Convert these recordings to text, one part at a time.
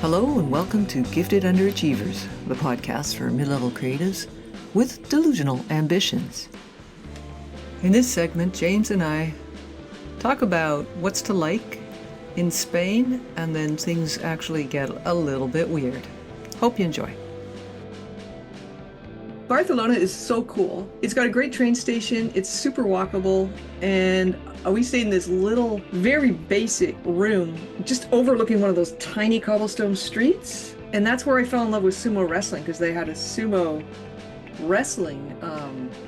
Hello and welcome to Gifted Underachievers, the podcast for mid-level creatives with delusional ambitions. In this segment, James and I talk about what's to like in Spain, and then things actually get a little bit weird. Hope you enjoy. Barcelona is so cool. It's got a great train station, it's super walkable, and we stayed in this little, very basic room, just overlooking one of those tiny cobblestone streets. And that's where I fell in love with sumo wrestling, because they had a sumo wrestling,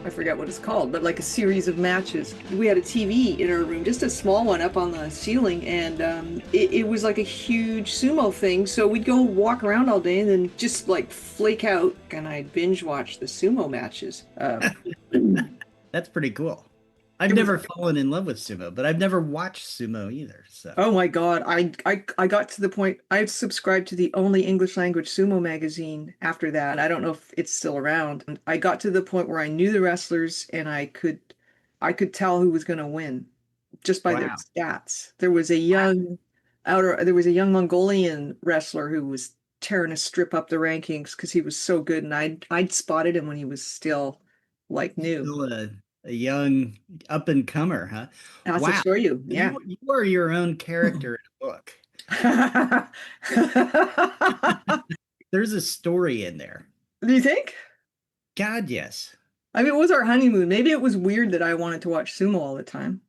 I forget what it's called, but like a series of matches. We had a TV in our room, just a small one up on the ceiling, and it was like a huge sumo thing. So we'd go walk around all day and then just like flake out, and I'd binge watch the sumo matches. That's pretty cool. I've never fallen in love with sumo, but I've never watched sumo either. So. Oh my God. I got to the point, I've subscribed to the only English language sumo magazine after that. I don't know if it's still around. I got to the point where I knew the wrestlers and I could tell who was going to win just by their stats. There was a young Mongolian wrestler who was tearing a strip up the rankings because he was so good, and I'd spotted him when he was still like new. Still a young up-and-comer, huh? I'll show you. Yeah. You are your own character in a book. There's a story in there. Do you think? God, yes. I mean, it was our honeymoon. Maybe it was weird that I wanted to watch sumo all the time.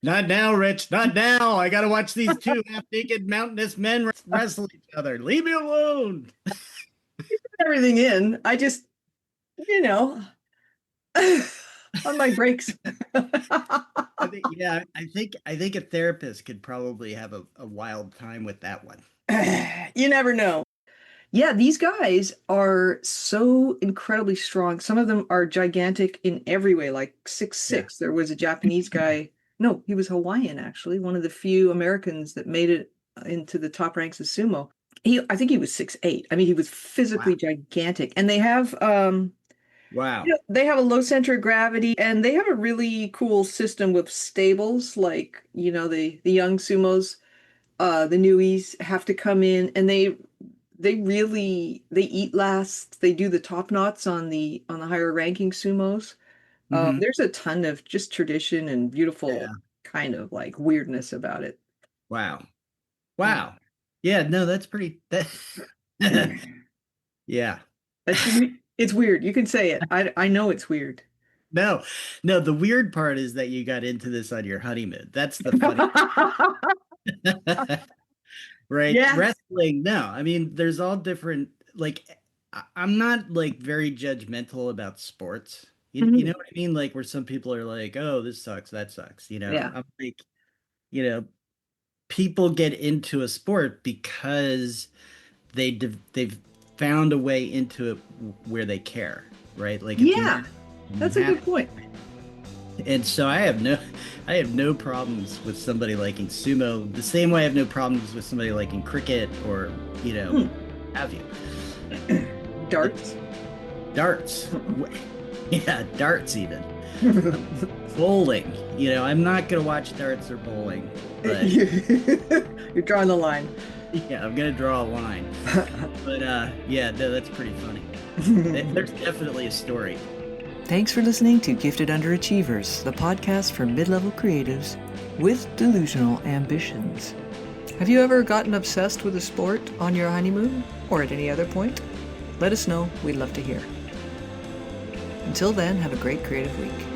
Not now, Rich. Not now. I got to watch these two half-naked mountainous men wrestle each other. Leave me alone. Everything in. I just, on my breaks. I think a therapist could probably have a wild time with that one. You never know. Yeah, these guys are so incredibly strong. Some of them are gigantic in every way, like 6'6". Yeah. There was a Japanese guy. No, he was Hawaiian, actually. One of the few Americans that made it into the top ranks of sumo. I think he was 6'8". I mean, he was physically gigantic. And they have they have a low center of gravity, and they have a really cool system with stables, like, the young sumos, the newies have to come in, and they eat last. They do the top knots on the higher ranking sumos. Mm-hmm. There's a ton of just tradition and beautiful kind of like weirdness about it. Wow. Yeah, no, that's pretty. Yeah. It's weird. You can say it. I know it's weird. No, the weird part is that you got into this on your honeymoon. That's the funny. Right? Yeah. Wrestling. No, I mean, there's all different, like, I'm not like very judgmental about sports. You know what I mean? Like, where some people are like, oh, this sucks, that sucks. Yeah. I'm like, people get into a sport because they've found a way into it where they care, right? Like, that's a good point. And so I have no problems with somebody liking sumo the same way I have no problems with somebody liking cricket or have you. Darts. Yeah, darts even. Bowling. I'm not going to watch darts or bowling. But you're drawing the line. Yeah, I'm going to draw a line. But that's pretty funny. There's definitely a story. Thanks for listening to Gifted Underachievers, the podcast for mid-level creatives with delusional ambitions. Have you ever gotten obsessed with a sport on your honeymoon or at any other point? Let us know. We'd love to hear. Until then, have a great creative week.